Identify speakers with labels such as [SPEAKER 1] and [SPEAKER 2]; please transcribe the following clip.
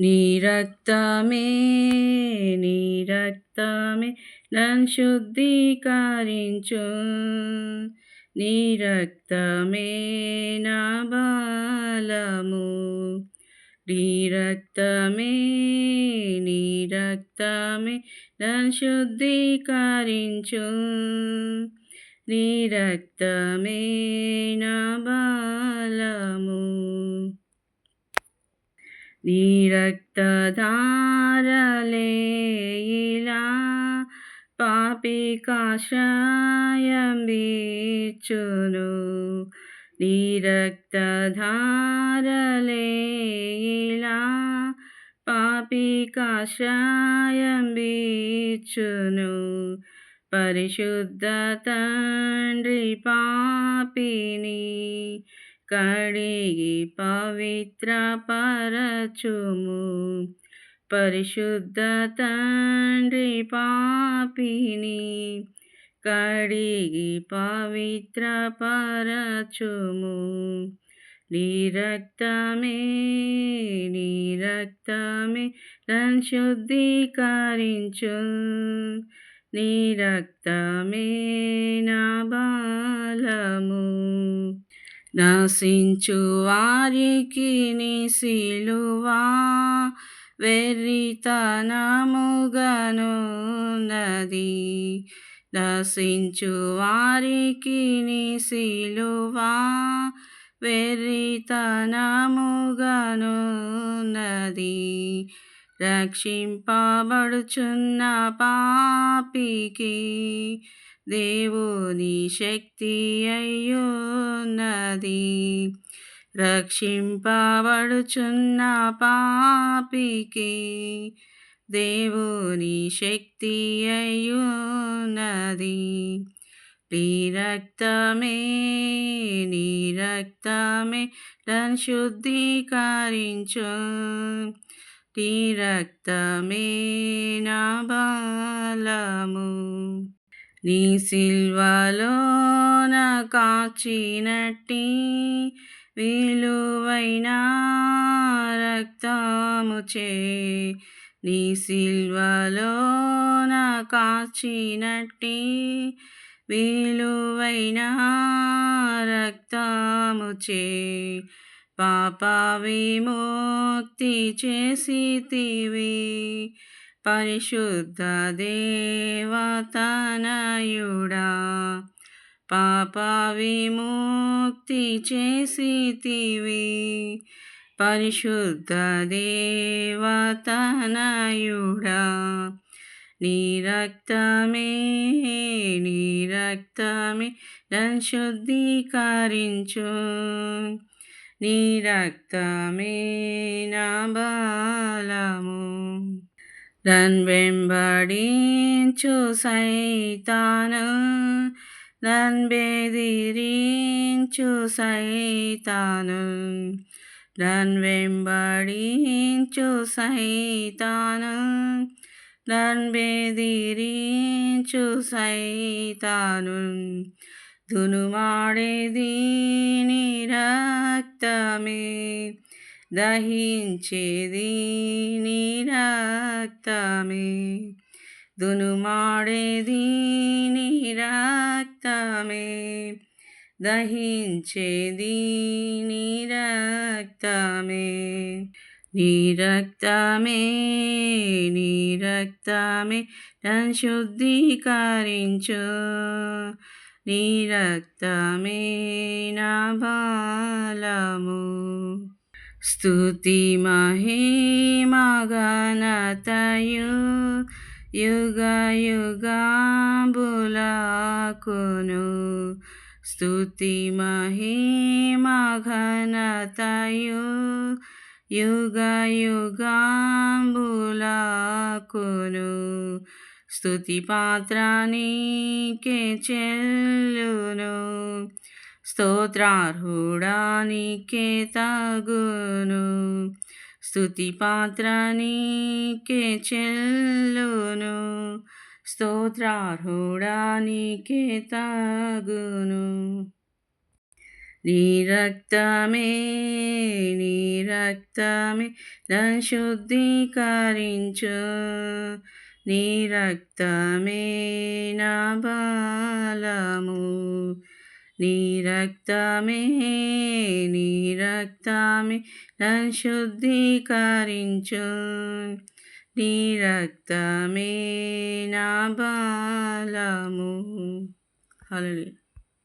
[SPEAKER 1] నీ రక్తమే నీ రక్తమే నన్ను శుద్ధీకరించు. నీ రక్తమే నా బలము. నీ రక్తమే నీ రక్తమే నన్ను శుద్ధీకరించు. నీ రక్తమే నా బలము. నీ రక్తధారలే ఇలా పాపికాశ్రయమిచ్చును. నీ రక్తధారలే ఇలా పాపికాశ్రయమిచ్చును. పరిశుద్ధ తండ్రి పాపిని కడిగి పవిత్రపరచుము. పరిశుద్ధ తండ్రి పాపిని కడిగి పవిత్రపరచుము. నీ రక్తమే నన్ను శుద్ధీకరించు. నీ రక్తమే నా బలము. నశించు వారికి నీ సిలువా వెర్రితనముగనున్నది. నశించు వారికి నీ సిలువా వెర్రితనముగనున్నది. రక్షింపబడుచున్న పాపికి దేవుని శక్తి అయ్యున్నది. రక్షింపబడుచున్న పాపికి దేవుని శక్తి అయ్యున్నది. నీ రక్తమే నన్ను శుద్ధీకరించు. నీ రక్తమే నా బలము. నీ సిల్వలోన కాచినట్టి విలువైన రక్తముచే, నీ సిల్వలోన కాచినట్టి విలువైన రక్తముచే పాప విముక్తి చేసితివి. పరిశుద్ధ దేవతనయుడా, పాప విముక్తి చేసితివి. పరిశుద్ధ దేవతనయుడా, నీ రక్తమే నన్ను శుద్ధీకరించు. నీ రక్తమే నా బలము. నన్ను వెంబడించు సైతాను, నన్ను బెదిరించు సైతాను, నన్ను వెంబడించు సైతాను, నన్ను బెదిరించు సైతాను. దునుమాడేది నీ రక్తమే, దహించేది నీ రక్తమే. దునుమాడేది నీ రక్తమే, దహించేది నీ రక్తమే. నీ రక్తమే నన్ను శుద్ధీకరించు. నీ రక్తమే నా బలము. స్తుతి మహిమ ఘనతయు యుగ యుగంబులకును. స్తుతి మహిమ ఘనతయు యుగ యుగంబులకును. స్తుతి పాత్ర నీకే చెల్లును. స్తోత్రార్హుడా నీకే తగును. స్తుతి పాత్ర నీకే చెల్లును. స్తోత్రార్హుడా నీకే తగును. నీ రక్తమే నీ రక్తమే నన్ను శుద్ధీకరించు నీ రక్తమే నా బలము నీ రక్తమే నీ రక్తమే నన్ను శుద్ధీకరించు నీ రక్తమే నా బలము హల్లెలూయా.